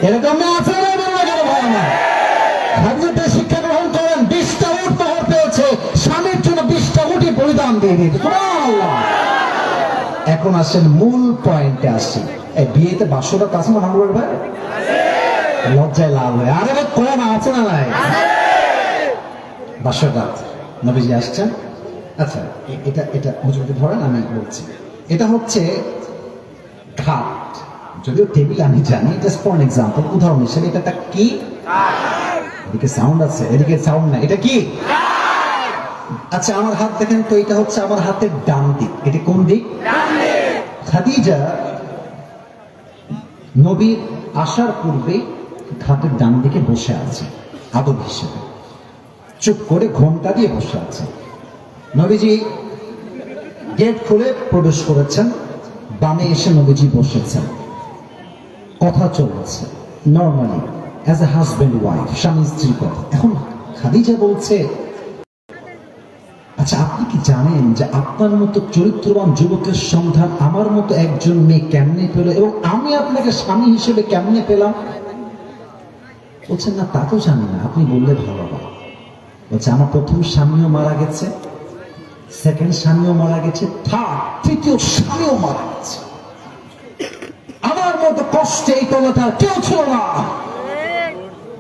এরকম না আছে না বলবো কেন ভাই না? খাদিজাতে শিক্ষা গ্রহণ করেন, 20টা উট পাহাড় পেয়েছে, স্বামীর জন্য 20টা উটি বলিদান দিয়ে দিয়েছে। সুবহানাল্লাহ। এখন আসেন মূল পয়েন্টে আসি। এই বিয়েতে বাসরাত আছে না মাহবুব ভাই? লজ্জায় লাল হয়ে আরে ভাই কোন আছে না নাই? বাসরাত নবীজি আসছেন। আচ্ছা এটা এটা বুঝতে ধরেন, আমি বলছি এটা হচ্ছে ঘাট, যদিও টেবিল আমি জানি, জাস্ট ফর এক্সাম্পল, উদাহরণ হিসেবে এটা কি? এদিকে সাউন্ড আছে, এদিকে সাউন্ড না, এটা কি? আচ্ছা আমার হাত দেখেন তো, এটা হচ্ছে আমার হাতের ডান দিক, এটা কোন দিক? খাদিজা নবীর আসার পূর্বে ঘাটের ডান দিকে বসে আছে আদব হিসেবে, চুপ করে ঘোমটা দিয়ে বসে আছে। নবীজি গেট খুলে প্রবেশ করেছেন, বামে এসে নবীজি বসেছেন, কথা চলছে normally as a husband wife, স্বামী স্ত্রীর কথা। এখন খাদিজা বলছে, আচ্ছা আপনি কি জানেন যে আপনার মতো চরিত্রবান যুবকের সন্ধান আমার মতো একজন মেয়ে কেমনে পেল, এবং আমি আপনাকে স্বামী হিসেবে কেমনে পেলাম? বলছেন না তা তো জানি না, আপনি বললে ভালো হয়। বলছে আমার প্রথম স্বামীও মারা গেছে, সেকেন্ড স্বামীও মারা গেছে, তৃতীয় স্বামীও মারা গেছে, আমার মতো কষ্টে এই তলাটা কেউ ছিল না।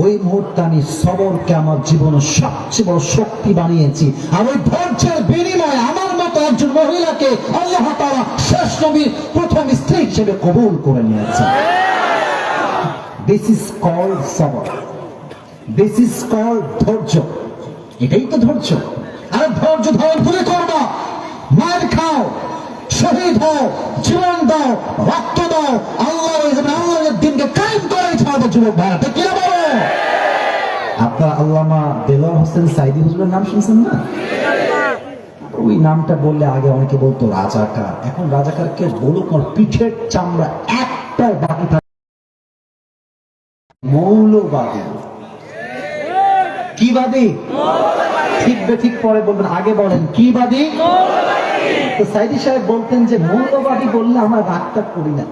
ওই মুহূর্তে আমি সবরকে আমার জীবনের সবচেয়ে বড় শক্তি বানিয়েছি, আর ওই ধৈর্যের বিনিময়ে আমার মতো একজন মহিলাকে আল্লাহ তাআলা শেষ নবীর প্রথম স্ত্রী হিসেবে কবুল করে নিয়েছেন। দিস ইজ কল্ড সবর, দিস ইজ কল্ড ধৈর্য। এটাই তো ধৈর্য। আর ধৈর্য ধারণ করে করবা, মার খাও, শহীদ হও, জীবন দাও, রক্ত দাও, আল্লাহর দিনকে কায়েম করে ছাড়বে যুবক ভাইরা, ঠিক কিনা বলো? আপনার আল্লামা দেলোয়ার হোসেন সাইদি হুজুরের নাম শুনছেন না? ওই নামটা বললে আগে অনেকে বলতো রাজাকার, এখন রাজাকার কেউ বলুক না, পিঠের চামড়া একটাও বাকি থাকে, মৌলবাদী। কি বাদী? ঠিক বেঠিক পরে বলবেন, আগে বলেন কি বাদী? তো সাইদি সাহেব বলতেন যে মৌলবাদী বললে আমরা রাগটা করি না।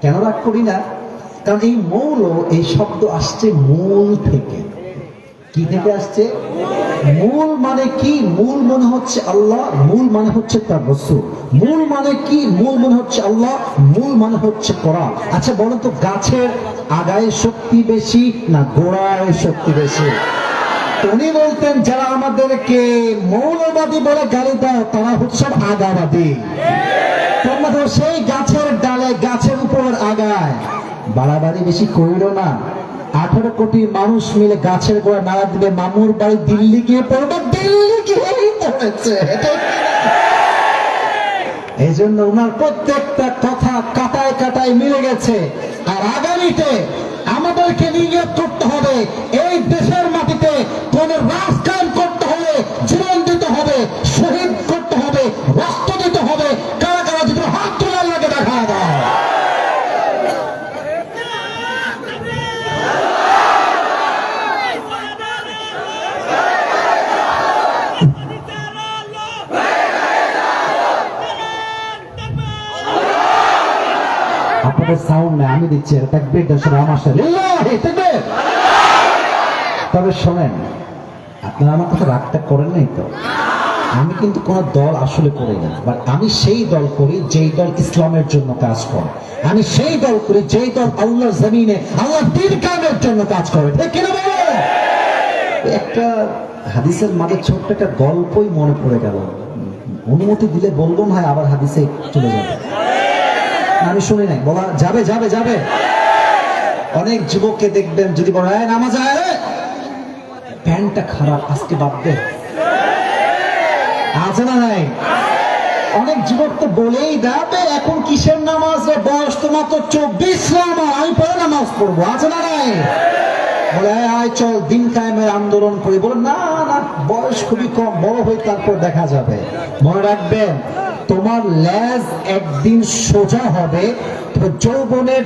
কেন রাগ করি না? কারণ এই মৌল, এই শব্দ আসছে মূল থেকে। কি থেকে আসছে? মূল মানে কি? মূল মনে হচ্ছে আল্লাহ, মূল মানে হচ্ছে তার রাসূল। মূল মানে কি? মূল মানে হচ্ছে আল্লাহ, মূল মানে হচ্ছে কোরআন। আচ্ছা বলো তো, গাছের আগায় শক্তি বেশি না গোড়ায় শক্তি বেশি? উনি বলতেন যারা আমাদেরকে মৌলবাদী বলে গালি দাও তারা হচ্ছে আগাবাদী। তোমরা তো সেই গাছের ডালে, গাছের উপর আগায় বাড়াবাড়ি বেশি করিল না। 18 কোটি মানুষ মিলে গাছের গোড়া নাড়া দিবে, মামুর বাড়ি দিল্লি গিয়ে পড়বে, দিল্লি গিয়েই পড়েছে। এই জন্য ওনার প্রত্যেকটা কথা কাটায় কাটায় মিলে গেছে। আর আগামীতে আমাদেরকে নিয়োগ করতে হবে, এই দেশের মাটিতে কোন রাজ কায়েম করতে হবে, জীবন দিতে হবে, শহীদ করতে হবে, রক্ত দিতে হবে। কারা কারা যদি হাত তোলা লাগে দেখা দেয়। আপনাদের সাউন্ড নেই, আমি দিচ্ছি তাকবীর দেশের আমার সাথে। তবে শোনেন, আপনারা আমার কথা রাগটা করেন নাই তো? আমি কিন্তু কোন দল আসলে করি না, বাট আমি সেই দল করি যেই দল ইসলামের জন্য কাজ করে। আমি সেই দল করি যেই দল আল্লাহর জমিনে আল্লাহর দ্বীন কায়েমের জন্য কাজ করে। ঠিক কিনা বলো? একটা হাদিসের মাঝে ছোট্ট একটা গল্পই মনে পড়ে গেল, অনুমতি দিলে বলবো না, আবার হাদিসে চলে যাবে। আমি শুনি নাই, বলা যাবে? যাবে যাবে। অনেক যুবককে দেখবেন যদি বলা হয় নামাজ আয়, প্যান্টটা খারাপ, আজকে বাদ দে, আছে না নাই? অনেক যুবক তো বলেই যাবে এখন কিসের নামাজ রে, বয়স তো মাত্র 24, আমি পরে নামাজ পড়বো, আছে না নাই? বলে আয় চল দিন কায়েমের আন্দোলন করি, বলে না না, বয়স খুবই কম, বড় হয়ে তারপর দেখা যাবে। মনে রাখবেন, তোমার লেজ একদিন সোজা হবে, যৌবনের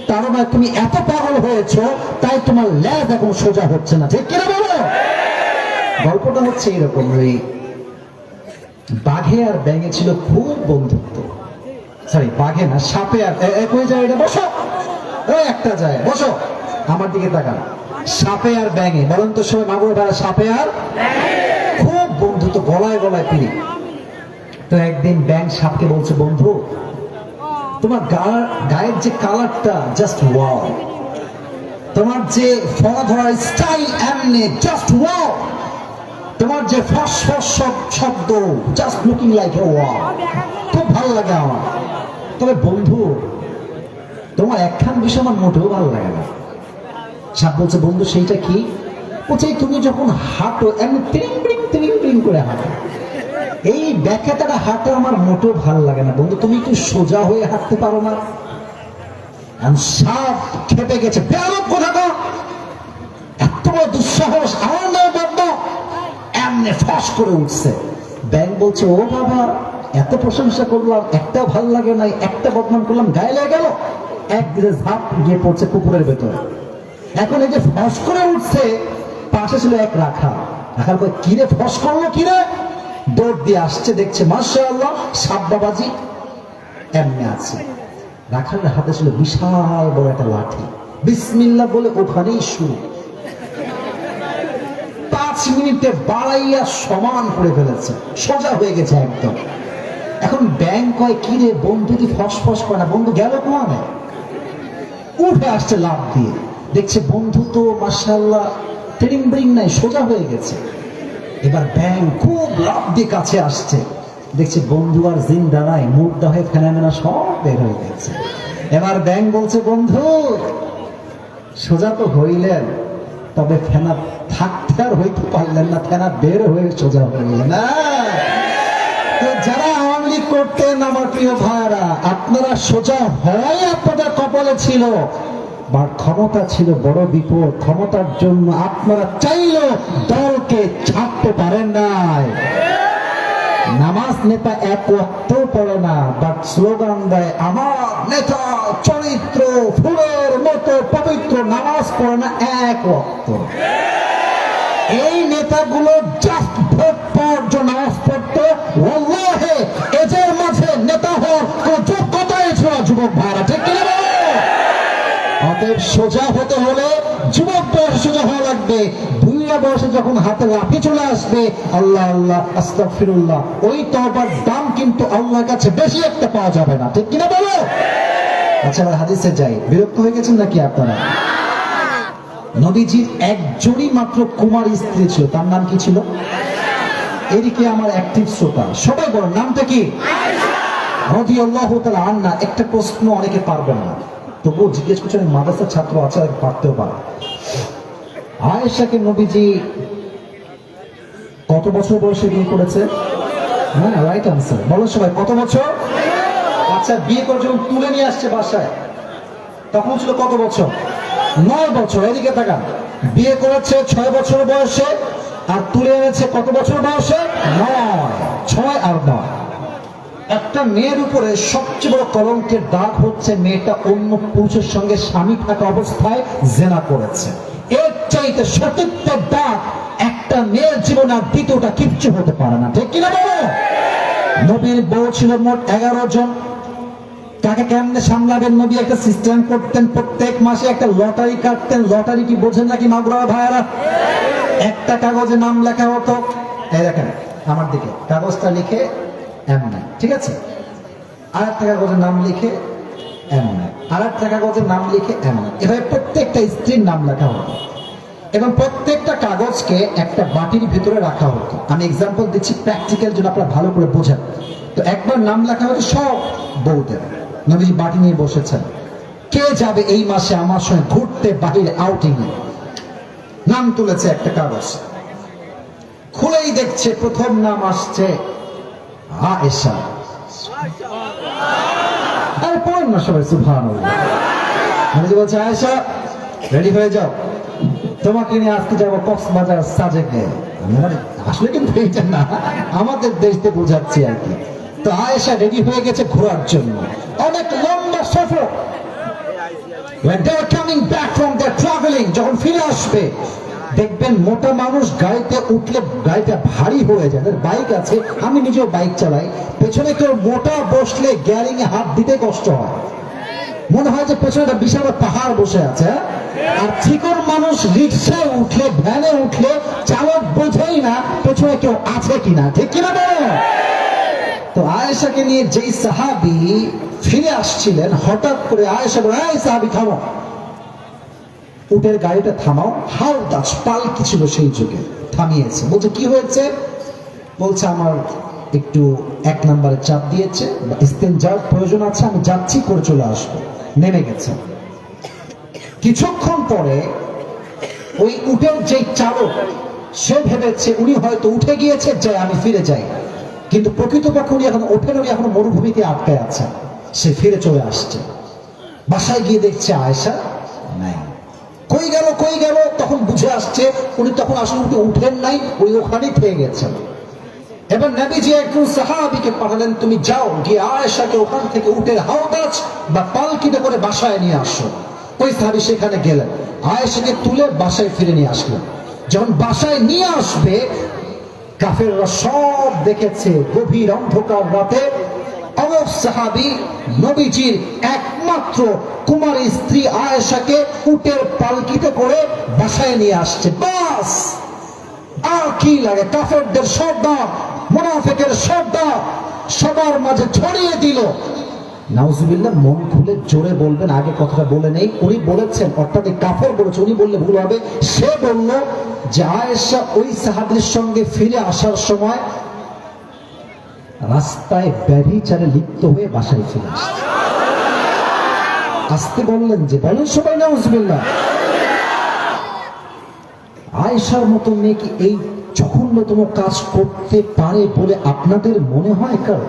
তারমায় তুমি এত পাগল হয়েছো তাই তোমার লেজ এখন সোজা হচ্ছে না। ঠিক কিনা বলো? গল্পটা হচ্ছে এরকম, ওই বাঘে আর ব্যাঙে ছিল খুব বন্ধুত্ব। সরি বাঘে না, সাপে আর কই যায় এটা, বসো, ওই একটা যায় বসো, আমার দিকে তাকান, সাপে আর ব্যাঙে, বলেন তো সবাই মাগুর ভাড়া, সাপে আর খুব বন্ধু, তো গলায় গলায় পিড়ি। তো একদিন ব্যাঙ সাপকে বলছে, বন্ধু তোমার গায়ের যে কালারটা জাস্ট ওয়াও, তোমার যে ফলা ধরার স্টাইল এমনি জাস্ট ওয়াও, তোমার যে ফস ফস শব্দ just looking like a wow, খুব ভালো লাগে আমার। তবে বন্ধু তোমার একখান বিষয় আমার মোটেও ভালো লাগে না। সাপ বলছে, বন্ধু সেইটা কি? বলছে তুমি যখন হাঁটো এমনি তিরিং বিরিং করে হাঁটো, এই ব্যাখ্যাটা হাঁটা আমার মোটেও ভালো লাগে না বন্ধু, তুমি একটু সোজা হয়ে হাঁটতে পারো না? সাপ খেপে গেছে, বেয়াদব কোথাকার, এত বড় দুঃসাহস, আমার নাম বাবা, এমনি ফস করে উঠছে। ব্যাঙ বলছে, ও বাবা এত প্রশংসা করলাম, একটা ভালো লাগে নাই, একটা বদনাম করলাম, গায়ে লেগে গেল, একদিকে ঝাঁপ গিয়ে পড়ছে পুকুরের ভেতরে। এখন এই যে ফস করে উঠছে, পাশে ছিল এক রাখাল। রাখাল কয়, কিরে ফস করলো কিরে? দৌড় দিয়ে আসছে, দেখছে মাশাআল্লাহ সাপ বাবাজি এমনি আছে। রাখালের হাতে ছিল বিশাল বড় একটা লাঠি, বিসমিল্লাহ বলে ওখানেই শুরু। 5 মিনিটে বাড়াইয়া সমান করে ফেলেছে, সোজা হয়ে গেছে একদম। এখন ব্যাঙ কয়, কিরে বন্ধু তুই ফস ফস করে না, বন্ধু গেল কোয়ানে? উঠে আসছে লাফ দিয়ে, দেখছে বন্ধু তো মাশাআল্লাহ ট্রেনিং ব্রিং নাই, সোজা হয়ে গেছে। এবার ব্যাঙ খুব লাফ দিয়ে কাছে আসছে, দেখছে বন্ধু আর জিন্দা নাই, মুর্দা হয়ে ফেনামেনা সব বের হয়ে গেছে। এবার ব্যাঙ বলছে, বন্ধু সোজা তো হইলেন, তবে ফেনা থাকতে আর হইতে পারলেন না, ফেনা বের হয়ে সোজা হইলেন না। তো যারা আওয়ামী লীগ করতেন আমার প্রিয় ভাইরা, আপনারা সোজা হয় আপনাদের কপালে ছিল, বা ক্ষমতা ছিল বড় বিপদ, ক্ষমতার জন্য আপনারা চাইলেও দলকে ছাড়তে পারেন নাই। নামাজ নেতা এক ওয়াক্ত পড়ে না, বাট স্লোগান দেয় আমার নেতা চরিত্র ফুলের মতো পবিত্র, নামাজ পড়ে না এক ওয়াক্ত। এই নেতাগুলো জাস্ট ভোট পাওয়ার জন্য নামাজ পড়তো, ওয়াল্লাহি এদের মাঝে নেতা হওয়ার কোন যোগ্যতাই ছিল না যুবক ভাইরা, ঠিক কিনা বলো? অতএব সোজা হতে হলে যুবক বয়সে সোজা হওয়া লাগবে। বুড়া বয়সে যখন হাতে লাফি চলে আসবে, আল্লাহ আল্লাহ আস্তাগফিরুল্লাহ, ওই তওবার দাম কিন্তু আল্লাহর কাছে বেশি একটা পাওয়া যাবে না, ঠিক কিনা বলো? আচ্ছা এবার হাদিসে যাই। বিরক্ত হয়ে গেছেন নাকি আপনারা? নবীজির একজনই মাত্র কুমারী স্ত্রী ছিল, তার নাম কি ছিল? এদিকে আমার অ্যাক্টিভ শ্রোতা সবাই বলেন, নামটা কি? রাদিয়াল্লাহু তাআলা আনহা। একটা প্রশ্ন অনেকে পারবেন না, তবুও জিজ্ঞেস করছেন, মাদ্রাসার ছাত্র আছে, পারতেও পারে। আয়েশাকে নবীজি কত বছর বয়সে বিয়ে করেছে? হ্যাঁ রাইট আনসার, বলো সবাই, কত বছর? আচ্ছা বিয়ে করে যখন তুলে নিয়ে আসছে বাসায়, তখন ছিল কত বছর? 9 বছর। এদিকে তাকান, বিয়ে করেছে 6 বছর বয়সে, আর তুলে এনেছে কত বছর বয়সে? 9। 6 আর 9। একটা মেয়ের উপরে সবচেয়ে বড় কলঙ্কের দাগ হচ্ছে মেয়েটা অন্য পুরুষের সঙ্গে স্বামী থাকা অবস্থায় জেনা করেছে। এর চাইতে সতীত্বের দাগ একটা মেয়ের জীবনে আর দ্বিতীয়টা কিচ্ছু হতে পারে না, ঠিক কিনা বলো? নবীর বউ ছিল মোট 11 জন। কাকে কেমনে সামলাবেন নবী একটা সিস্টেম করতেন, প্রত্যেক মাসে একটা লটারি কাটতেন। লটারি কি বোঝেন নাকি মাগুরা ভাইয়ারা? একটা কাগজে নাম লেখা হতো, এই দেখেন আমার দিকে, কাগজটা লিখে এমন, ঠিক আছে, আর একটা কাগজের নাম লিখে এমন, আর একটা কাগজের নাম লিখে এমন, এভাবে প্রত্যেকটা স্ত্রীর নাম লেখা হতো এবং প্রত্যেকটা কাগজকে একটা বাটির ভিতরে রাখা হতো। আমি এক্সাম্পল দিচ্ছি প্র্যাকটিক্যাল জন্য আপনারা ভালো করে বোঝেন। তো একবার নাম লেখা হতো সব বউদের। নবীজি বাটি নিয়ে বসেছেন, কে যাবে এই মাসে আমার সঙ্গে ঘুরতে বাইরে আউটিং এ? নাম তুলেছে একটা কাগজ, খুলেই দেখছে প্রথম নাম আসছে আয়েশা। আরে পড়েন না সবাই সুবহানাল্লাহ। নবীজি বলছে, আয়েশা রেডি হয়ে যাও, তোমাকে নিয়ে আজকে যাবো কক্সবাজার সাজেকে। আসলে কিন্তু এইটা না, আমাদের দেশে বোঝাচ্ছি আর কি। তো আয়েশা রেডি হয়ে গেছে ঘোরার জন্য, অনেক লম্বা সফর। When they are coming back from their traveling, যখন ফিরে আসবে দেখবেন মোটা মানুষ গাড়িতে উঠলে গাড়িটা ভারী হয়ে যায়। বাইক আছে, আমি নিজেও বাইক চালাই, পেছনে কেউ মোটা বসলে গ্যারিং এ হাত দিতে কষ্ট হয়। মনে হয় যে পেছনে একটা বিশাল পাহাড় বসে আছে, আর চিকন মানুষ রিক্সায় উঠলে ভ্যানে উঠলে চালক বোঝেই না পেছনে কেউ আছে কিনা, ঠিক কিনা বলো? তো আয়েশাকে নিয়ে যেই সাহাবী ফিরে আসছিলেন, হঠাৎ করে আয়েশা বলে, এই সাহাবী থামো, উটের গাড়িটা থামাও। হাওদাজ পালকি ছিল সেই যুগে, থামিয়েছে। বলছে কি হয়েছে? বলছে আমার একটু 1 নম্বরে চাপ দিয়েছে, ইস্তেঞ্জার প্রয়োজন আছে, আমি যাচ্ছি, করে চলে আসবো। নেমে গেছে। কিছুক্ষণ পরে ওই উটের যে চালক, সে ভেবেছে উনি হয়তো উঠে গিয়েছে, যাই আমি ফিরে যাই, কিন্তু প্রকৃতপক্ষে উনি এখন ওঠেন, উনি এখন মরুভূমিতে আটকে আছে। সে ফিরে চলে আসছে, বাসায় গিয়ে দেখছে আয়েশা নাই। কই গেল কই গেল, তখন বুঝে আসছে উনি তখন আসলে উঠেন নাই, উনি ওখানেই থেকে গেছেন। এবার নবীজি একজন সাহাবীকে পাঠালেন, তুমি যাও গিয়ে আয়েশাকে ওখান থেকে উটের হাওদাজ বা পালকিতে করে বাসায় নিয়ে আসো। ওই সাহাবী সেখানে গেলেন, আয়েশাকে তুলে বাসায় ফিরে নিয়ে আসলেন। যখন বাসায় নিয়ে আসবে, কাফেররা সব দেখেছে গভীর অন্ধকার রাতে অমুক সাহাবী নবীজির একমাত্র কুমারী স্ত্রী আয়েশাকে উটের পালকিতে করে বাসায় নিয়ে আসছে। বাস আর কি লাগে? কাফেরদের সর্দার, মুনাফিকের সর্দার সবার মাঝে ছড়িয়ে দিল। নাউজুবিল্লাহ, মন খুলে জোরে বলবেন, আগে কথাটা বলে নেই। উনি বলেছেন, অর্থাৎ কাফের বলেছে, উনি বললে ভুল হবে। সে বলল যে আয়েশা ওই সাহাবীর সঙ্গে ফিরে আসার সময় রাস্তায় ব্যভিচারে লিপ্ত হয়ে বাসায় ফিরে আসছে। আসতে বললেন যে, বলেন সবাই নাউজুবিল্লাহ। আয়েশার মতো মেয়ে কি এই জঘন্যতম কাজ করতে পারে বলে আপনাদের মনে হয় কারো?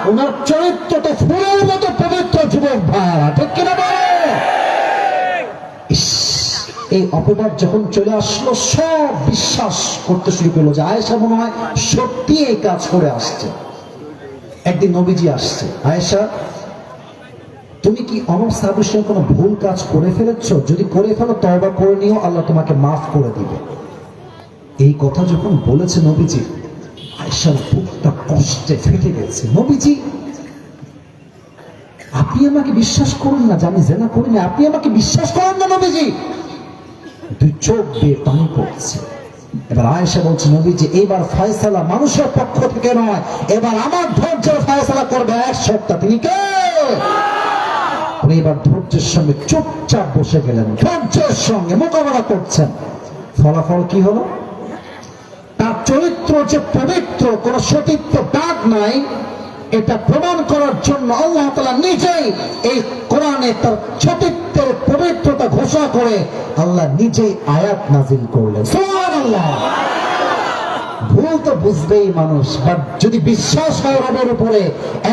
ওনার চরিত্রটা ফুলের মতো পবিত্র, যুবক ভাইরা, ঠিক কিনা বলে? এই অপবাদ যখন চলে আসলো, সব বিশ্বাস করতে শুরু করলো যে আয়েশা মনে হয় সত্যি এই কাজ করে আসছে। একদিন নবীজি আসছে, আয়েশা তুমি কি অমর সাহাবীর সঙ্গে কোনো ভুল কাজ করে ফেলেছ? যদি করে ফেলো তওবা করে নিও, আল্লাহ তোমাকে মাফ করে দিবে। এই কথা যখন বলেছে নবীজি, আয়েশার বুকটা কষ্টে ফেটে গেছে। নবীজি, আপনি আমাকে বিশ্বাস করুন না যে আমি জেনা করি না, আপনি আমাকে বিশ্বাস করেন না নবীজি? দুই চোখ দিয়ে পানি পড়ছে। এবার আয়েশা বলছে, নবীজি এবার ফয়সালা মানুষের পক্ষ থেকে নয়, এবার আমার ধৈর্যের ফয়সালা করবে এক সপ্তাহ। তিনি কে? উনি এবার ধৈর্যের সঙ্গে চুপচাপ বসে গেলেন, ধৈর্যের সঙ্গে মোকাবেলা করছেন। ফলাফল কি হলো? তার চরিত্র যে পবিত্র, কোন সতীত্ব দাগ নাই, এটা প্রমাণ করার জন্য আল্লাহ তাআলা নিজেই এই কোরআনে তার সতীত্বের পবিত্রতা ঘোষণা করে আল্লাহ নিজেই আয়াত নাজিল করলেন। সুবহানাল্লাহ। ভুল তো বুঝবেই মানুষ, বাট যদি বিশ্বাস হয় রবের উপরে,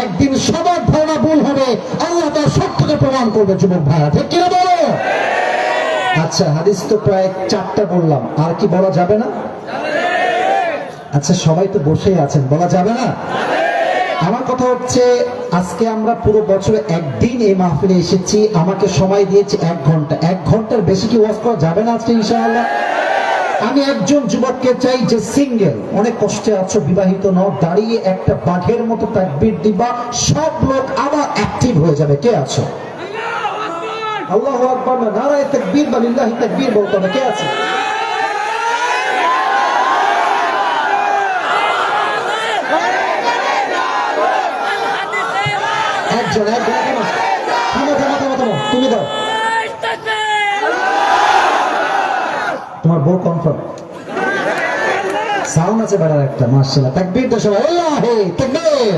একদিন সবার ধারণা ভুল হবে, আল্লাহ তার সত্যকে প্রমাণ করবে। যুবক ভাইরা, ঠিক কিনা বলো? আচ্ছা, হাদিস তো প্রায় 4টা বললাম, আর কি বলা যাবে না? আচ্ছা, সবাই তো বসেই আছেন, বলা যাবে না? আমার কথা হচ্ছে, আজকে আমরা পুরো বছরে একদিন এই মাহফিলে এসেছি, আমাকে সময় দিয়েছে 1 ঘন্টা। 1 ঘন্টার বেশি কি ওয়াজ করা যাবে না আজকে ইনশাআল্লাহ? আমি একজন যুবককে চাই যে সিঙ্গেল, অনেক কষ্টে আছো, বিবাহিত নও, দাঁড়িয়ে একটা বাঘের মতো তাকবীর দিবা, সব লোক আবার অ্যাক্টিভ হয়ে যাবে। কে আছো? আল্লাহু আকবার না, নারায়ে তাকবীর বা লিল্লাহি তাকবীর বলতে হবে। কে আছে? একজন তুমি দাও, তোমার বউ কনফার্ম সাউন্ড আছে বেড়ার একটা। মাশাআল্লাহ, তাকবীর তো সবাই, আল্লাহু তাকবীর।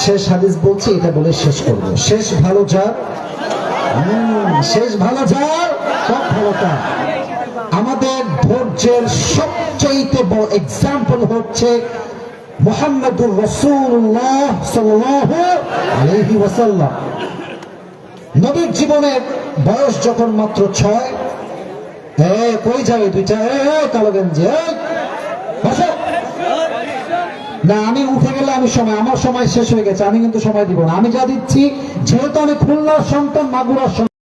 শেষ হাদিস বলছি, এটা বলে শেষ করব। শেষ ভালো যার, শেষ ভালো যার, সব ভালো তার। আমাদের ধৈর্যের সবচেয়ে বড় এক্সাম্পল হচ্ছে মুহাম্মদুর রাসূলুল্লাহ সাল্লাল্লাহু আলাইহি ওয়াসাল্লাম। নবীর জীবনের বয়স যখন মাত্র 6, কই যাবে দুইটা? কালো গেঞ্জি, না আমি উঠে গেলে আমি সময়, আমার সময় শেষ হয়ে গেছে, আমি কিন্তু সময় দিব না। আমি যা দিচ্ছি, যেহেতু আমি খুলনার সন্তান, মাগুরার সন্তান,